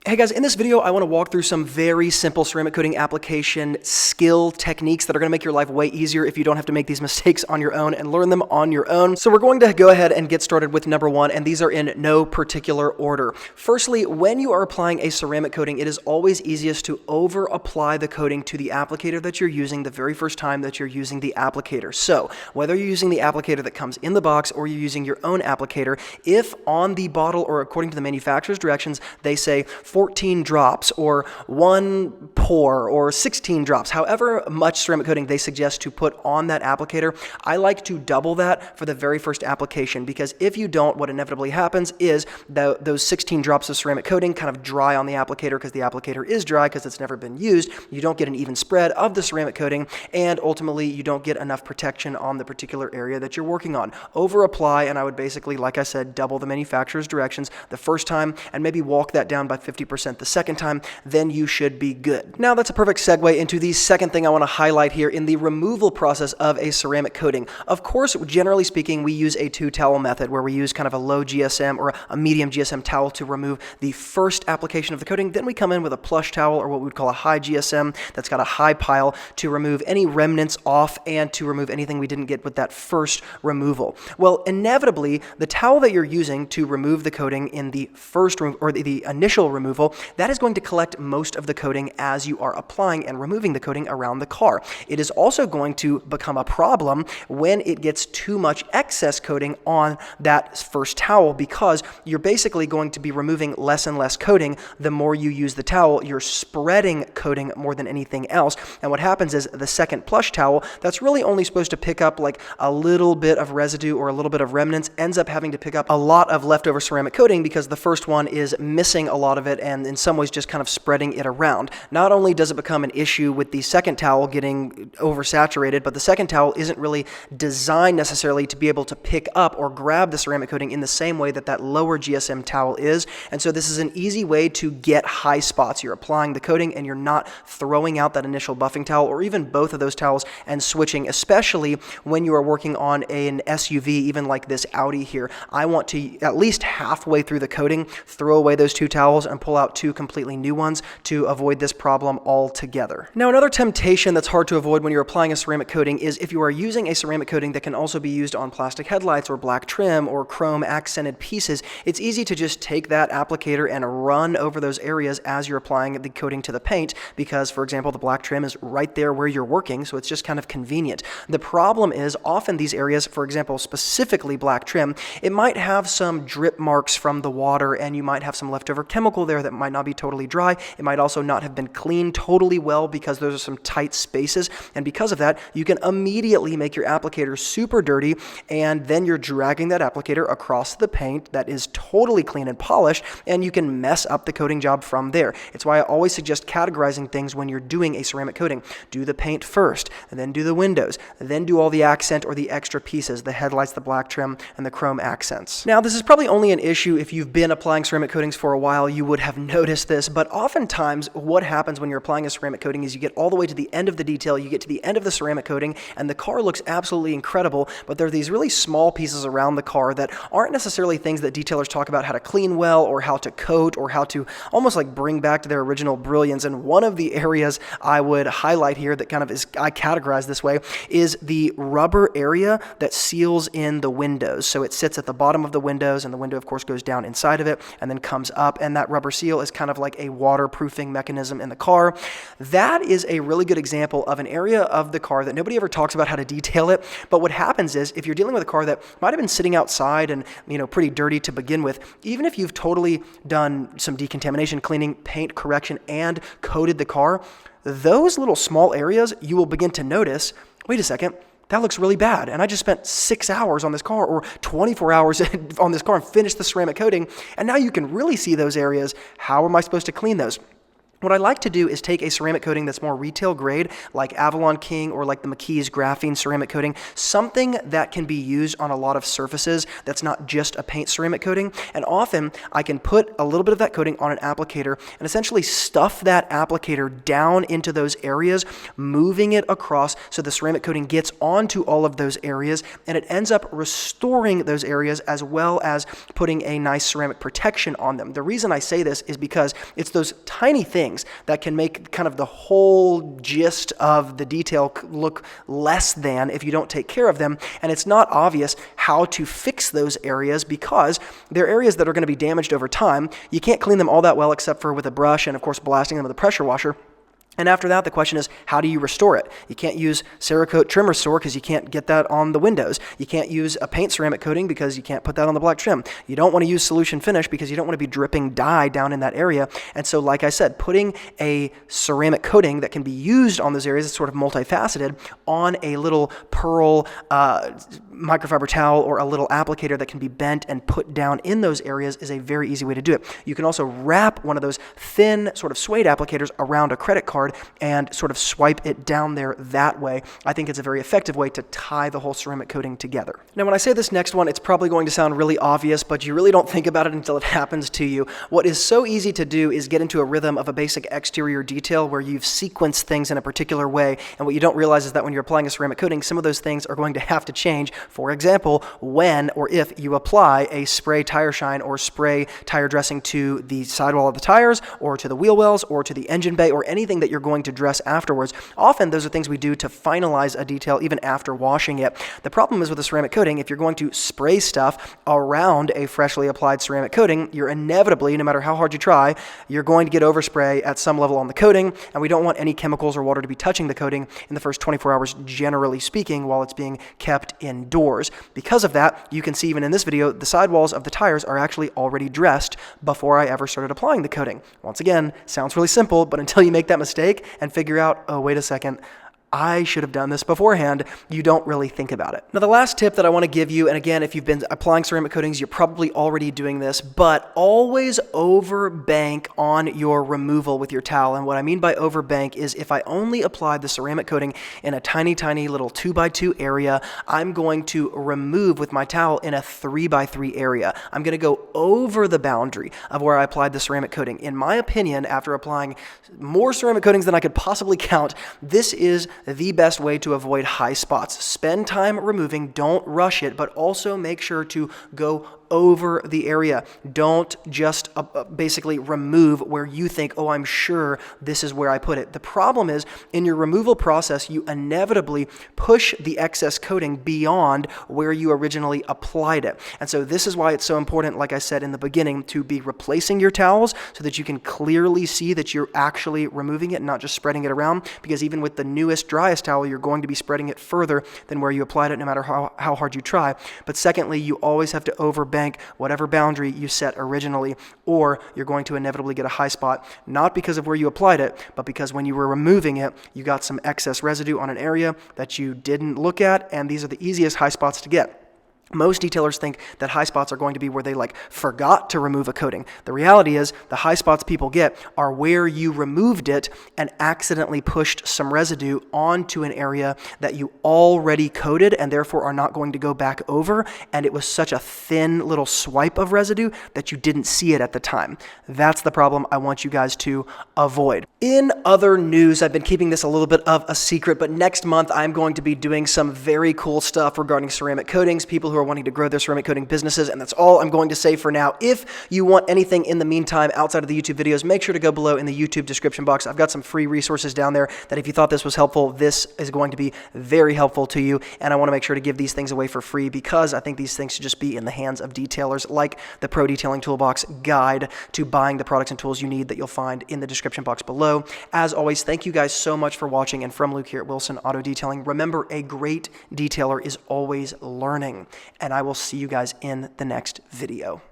Hey guys, in this video, I want to walk through some very simple ceramic coating application skill techniques that are going to make your life way easier if you don't have to make these mistakes on your own and learn them on your own. So we're going to go ahead and get started with number one, and these are in no particular order. Firstly, when you are applying a ceramic coating, it is always easiest to over apply the coating to the applicator that you're using the very first time that you're using the applicator. So whether you're using the applicator that comes in the box or you're using your own applicator, if on the bottle or according to the manufacturer's directions, they say 14 drops or 1 pour or 16 drops, however much ceramic coating they suggest to put on that applicator, I like to double that for the very first application, because if you don't, what inevitably happens is those 16 drops of ceramic coating kind of dry on the applicator because the applicator is dry because it's never been used. You don't get an even spread of the ceramic coating, and ultimately you don't get enough protection on the particular area that you're working on. Over apply, and I would basically, like I said, double the manufacturer's directions the first time and maybe walk that down by 50% the second time, then you should be good. Now that's a perfect segue into the second thing I want to highlight here in the removal process of a ceramic coating. Of course, generally speaking, we use a 2-towel method where we use kind of a low GSM or a medium GSM towel to remove the first application of the coating. Then we come in with a plush towel, or what we would call a high GSM that's got a high pile, to remove any remnants off and to remove anything we didn't get with that first removal. Well, inevitably, the towel that you're using to remove the coating in the first or the initial removal, that is going to collect most of the coating as you are applying and removing the coating around the car. It is also going to become a problem when it gets too much excess coating on that first towel, because you're basically going to be removing less and less coating. The more you use the towel, you're spreading coating more than anything else. And what happens is the second plush towel, that's really only supposed to pick up like a little bit of residue or a little bit of remnants, ends up having to pick up a lot of leftover ceramic coating because the first one is missing a lot of it and in some ways just kind of spreading it around. Not only does it become an issue with the second towel getting oversaturated, but the second towel isn't really designed necessarily to be able to pick up or grab the ceramic coating in the same way that that lower GSM towel is. And so this is an easy way to get high spots. You're applying the coating and you're not throwing out that initial buffing towel or even both of those towels and switching, especially when you are working on an SUV, even like this Audi here. I want to, at least halfway through the coating, throw away those 2 towels and pull out 2 completely new ones to avoid this problem altogether. Now, another temptation that's hard to avoid when you're applying a ceramic coating is if you are using a ceramic coating that can also be used on plastic headlights or black trim or chrome accented pieces, it's easy to just take that applicator and run over those areas as you're applying the coating to the paint because, for example, the black trim is right there where you're working, so it's just kind of convenient. The problem is often these areas, for example, specifically black trim, it might have some drip marks from the water and you might have some leftover chemical there that might not be totally dry. It might also not have been cleaned totally well because those are some tight spaces, and because of that, you can immediately make your applicator super dirty, and then you're dragging that applicator across the paint that is totally clean and polished, and you can mess up the coating job from there. It's why I always suggest categorizing things when you're doing a ceramic coating. Do the paint first, and then do the windows, and then do all the accent or the extra pieces, the headlights, the black trim, and the chrome accents. Now, this is probably only an issue if you've been applying ceramic coatings for a while. You would have noticed this, but oftentimes what happens when you're applying a ceramic coating is you get all the way to the end of the detail, you get to the end of the ceramic coating, and the car looks absolutely incredible, but there are these really small pieces around the car that aren't necessarily things that detailers talk about how to clean well or how to coat or how to almost like bring back to their original brilliance. And one of the areas I would highlight here that kind of is, I categorize this way, is the rubber area that seals in the windows. So it sits at the bottom of the windows, and the window of course goes down inside of it and then comes up, and that rubber seal is kind of like a waterproofing mechanism in the car. That is a really good example of an area of the car that nobody ever talks about how to detail it, but what happens is if you're dealing with a car that might have been sitting outside and pretty dirty to begin with, even if you've totally done some decontamination cleaning, paint correction, and coated the car, those little small areas you will begin to notice, wait a second, that looks really bad, and I just spent 6 hours on this car or 24 hours on this car and finished the ceramic coating, and now you can really see those areas. How am I supposed to clean those? What I like to do is take a ceramic coating that's more retail grade, like Avalon King or like the McKee's graphene ceramic coating, something that can be used on a lot of surfaces that's not just a paint ceramic coating. And often I can put a little bit of that coating on an applicator and essentially stuff that applicator down into those areas, moving it across so the ceramic coating gets onto all of those areas, and it ends up restoring those areas as well as putting a nice ceramic protection on them. The reason I say this is because it's those tiny things that can make kind of the whole gist of the detail look less than if you don't take care of them. And it's not obvious how to fix those areas because they're areas that are going to be damaged over time. You can't clean them all that well except for with a brush and, of course, blasting them with a pressure washer. And after that, the question is, how do you restore it? You can't use Cerakote Trim Restore because you can't get that on the windows. You can't use a paint ceramic coating because you can't put that on the black trim. You don't want to use Solution Finish because you don't want to be dripping dye down in that area. And so, like I said, putting a ceramic coating that can be used on those areas, it's sort of multifaceted, on a little pearl microfiber towel or a little applicator that can be bent and put down in those areas is a very easy way to do it. You can also wrap one of those thin sort of suede applicators around a credit card and sort of swipe it down there that way. I think it's a very effective way to tie the whole ceramic coating together. Now, when I say this next one, it's probably going to sound really obvious, but you really don't think about it until it happens to you. What is so easy to do is get into a rhythm of a basic exterior detail where you've sequenced things in a particular way, and what you don't realize is that when you're applying a ceramic coating, some of those things are going to have to change. For example, when or if you apply a spray tire shine or spray tire dressing to the sidewall of the tires or to the wheel wells or to the engine bay or anything that you're going to dress afterwards. Often those are things we do to finalize a detail even after washing it. The problem is with a ceramic coating, if you're going to spray stuff around a freshly applied ceramic coating, you're inevitably, no matter how hard you try, you're going to get overspray at some level on the coating, and we don't want any chemicals or water to be touching the coating in the first 24 hours, generally speaking, while it's being kept indoors. Because of that, you can see even in this video, the sidewalls of the tires are actually already dressed before I ever started applying the coating. Once again, sounds really simple, but until you make that mistake and figure out, oh, wait a second, I should have done this beforehand, you don't really think about it. Now, the last tip that I want to give you, and again, if you've been applying ceramic coatings, you're probably already doing this, but always overbank on your removal with your towel. And what I mean by overbank is if I only applied the ceramic coating in a tiny, tiny little 2x2 area, I'm going to remove with my towel in a 3x3 area. I'm going to go over the boundary of where I applied the ceramic coating. In my opinion, after applying more ceramic coatings than I could possibly count, this is the best way to avoid high spots. Spend time removing, don't rush it, but also make sure to go over the area. Don't just basically remove where you think, oh, I'm sure this is where I put it. The problem is in your removal process, you inevitably push the excess coating beyond where you originally applied it. And so this is why it's so important, like I said in the beginning, to be replacing your towels so that you can clearly see that you're actually removing it and not just spreading it around, because even with the newest, driest towel, you're going to be spreading it further than where you applied it, no matter how hard you try. But secondly, you always have to overbank whatever boundary you set originally, or you're going to inevitably get a high spot, not because of where you applied it, but because when you were removing it, you got some excess residue on an area that you didn't look at, and these are the easiest high spots to get. Most detailers think that high spots are going to be where they forgot to remove a coating. The reality is the high spots people get are where you removed it and accidentally pushed some residue onto an area that you already coated and therefore are not going to go back over, and it was such a thin little swipe of residue that you didn't see it at the time. That's the problem I want you guys to avoid. In other news, I've been keeping this a little bit of a secret, but next month I'm going to be doing some very cool stuff regarding ceramic coatings. People who are wanting to grow their ceramic coating businesses, and that's all I'm going to say for now. If you want anything in the meantime outside of the YouTube videos, make sure to go below in the YouTube description box. I've got some free resources down there that if you thought this was helpful, this is going to be very helpful to you, and I want to make sure to give these things away for free because I think these things should just be in the hands of detailers, like the Pro Detailing Toolbox guide to buying the products and tools you need that you'll find in the description box below. As always, thank you guys so much for watching, and from Luke here at Wilson Auto Detailing, remember, a great detailer is always learning. And I will see you guys in the next video.